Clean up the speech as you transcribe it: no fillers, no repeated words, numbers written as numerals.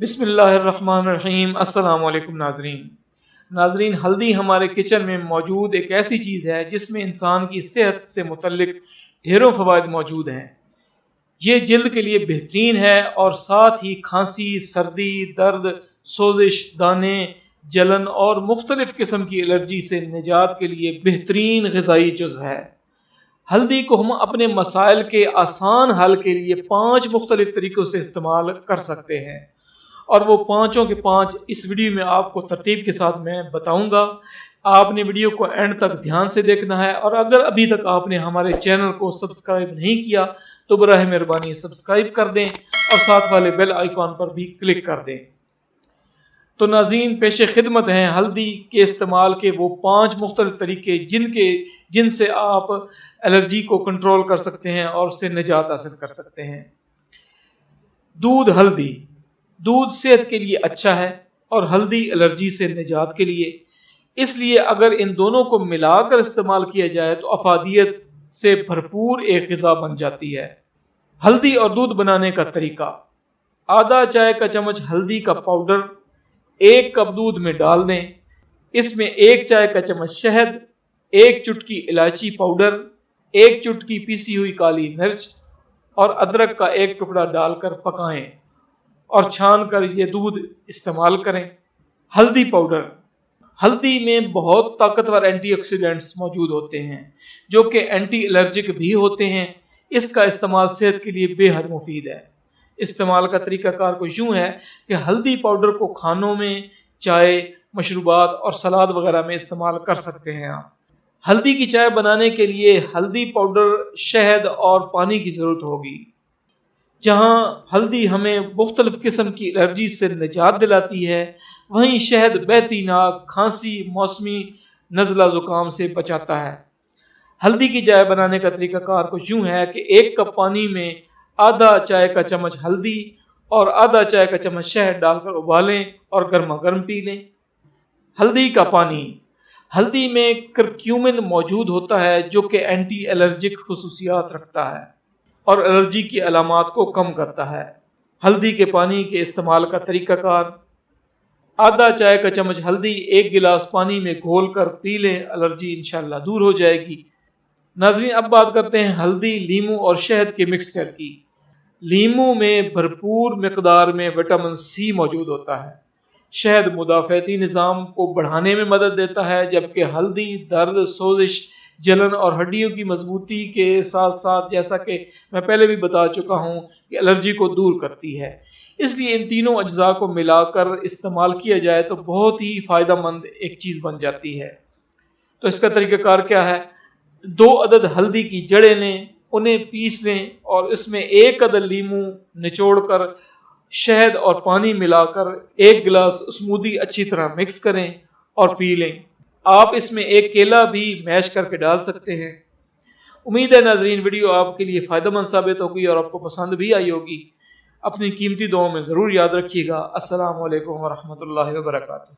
बिस्मिल्लाहिर्रहमानिर्रहीम। अस्सलाम वालेकुम नाजरीन, हल्दी हमारे किचन में मौजूद एक ऐसी चीज़ है जिसमें इंसान की सेहत से मुतल्लिक ढेरों फ़वाइद मौजूद हैं। ये जल्द के लिए बेहतरीन है और साथ ही खांसी, सर्दी, दर्द, सोजिश, दाने, जलन और मुख्तलिफ किस्म की एलर्जी से निजात के लिए बेहतरीन ग़िज़ाई जुज़ है। हल्दी को हम अपने मसाइल के आसान हल के लिए 5 मुख्तलिफ तरीक़ों से इस्तेमाल कर सकते हैं और वो पाँचों के 5 इस वीडियो में आपको तरतीब के साथ मैं बताऊंगा। आपने वीडियो को एंड तक ध्यान से देखना है और अगर अभी तक आपने हमारे चैनल को सब्सक्राइब नहीं किया तो बराह मेहरबानी सब्सक्राइब कर दें और साथ वाले बेल आइकॉन पर भी क्लिक कर दें। तो नाज़रीन, पेशे खिदमत हैं हल्दी के इस्तेमाल के वो 5 मुख्तलिफ तरीके जिनसे आप एलर्जी को कंट्रोल कर सकते हैं और उससे निजात हासिल कर सकते हैं। दूध सेहत के लिए अच्छा है और हल्दी एलर्जी से निजात के लिए, इसलिए अगर इन दोनों को मिलाकर इस्तेमाल किया जाए तो अफादियत से भरपूर एक ग़िज़ा बन जाती है। हल्दी और दूध बनाने का तरीका: आधा चाय का चम्मच हल्दी का पाउडर 1 कप दूध में डाल दें। इसमें 1 चाय का चम्मच शहद, 1 चुटकी इलायची पाउडर, 1 चुटकी पीसी हुई काली मिर्च और अदरक का 1 टुकड़ा डालकर पकाएं और छान कर ये दूध इस्तेमाल करें। हल्दी पाउडर: हल्दी में बहुत ताकतवर एंटीऑक्सीडेंट्स मौजूद होते हैं जो कि एंटी एलर्जिक भी होते हैं। इसका इस्तेमाल सेहत के लिए बेहद मुफीद है। इस्तेमाल का तरीकाकार कुछ यूँ है कि हल्दी पाउडर को खानों में, चाय, मशरूबात और सलाद वगैरह में इस्तेमाल कर सकते हैं आप। हल्दी की चाय बनाने के लिए हल्दी पाउडर, शहद और पानी की ज़रूरत होगी। जहाँ हल्दी हमें मुख्तलिफ किस्म की एलर्जी से निजात दिलाती है, वहीं शहद बहती नाक, खांसी, मौसमी नज़ला ज़ुकाम से बचाता है। हल्दी की चाय बनाने का तरीकाकार कुछ यूँ है कि 1 कप पानी में आधा चाय का चम्मच हल्दी और आधा चाय का चम्मच शहद डालकर उबालें और गर्मा गर्म पी लें। हल्दी का पानी: हल्दी में करक्यूमिन मौजूद होता है जो कि एंटी एलर्जिक खुसूसियात रखता है और एलर्जी की अलामात को कम करता है। हल्दी के पानी के इस्तेमाल का तरीकाकार: आधा चाय का चम्मच हल्दी 1 गिलास पानी में घोल कर पी लें, एलर्जी इंशाल्लाह दूर हो जाएगी। नाज़रीन, अब बात करते हैं हल्दी, लीमू और शहद के मिक्सचर की। लीमू में भरपूर मिकदार में विटामिन सी मौजूद होता है। शहद मुदाफ़ाती निज़ाम को बढ़ाने में मदद देता है, जबकि हल्दी दर्द, सोजिश, जलन और हड्डियों की मजबूती के साथ साथ, जैसा कि मैं पहले भी बता चुका हूँ, कि एलर्जी को दूर करती है। इसलिए इन तीनों अज्जा को मिलाकर इस्तेमाल किया जाए तो बहुत ही फ़ायदेमंद एक चीज़ बन जाती है। तो इसका तरीक़ाकार क्या है? 2 अदद हल्दी की जड़ें लें, उन्हें पीस लें और इसमें 1 अदद लीमू निचोड़कर शहद और पानी मिलाकर 1 गिलास स्मूदी अच्छी तरह मिक्स करें और पी लें। आप इसमें 1 केला भी मैश करके डाल सकते हैं। उम्मीद है नाजरीन वीडियो आपके लिए फ़ायदेमंद साबित होगी और आपको पसंद भी आई होगी। अपनी कीमती दुआओं में ज़रूर याद रखिएगा। अस्सलामु अलैकुम व रहमतुल्लाहि व बरकातुहू।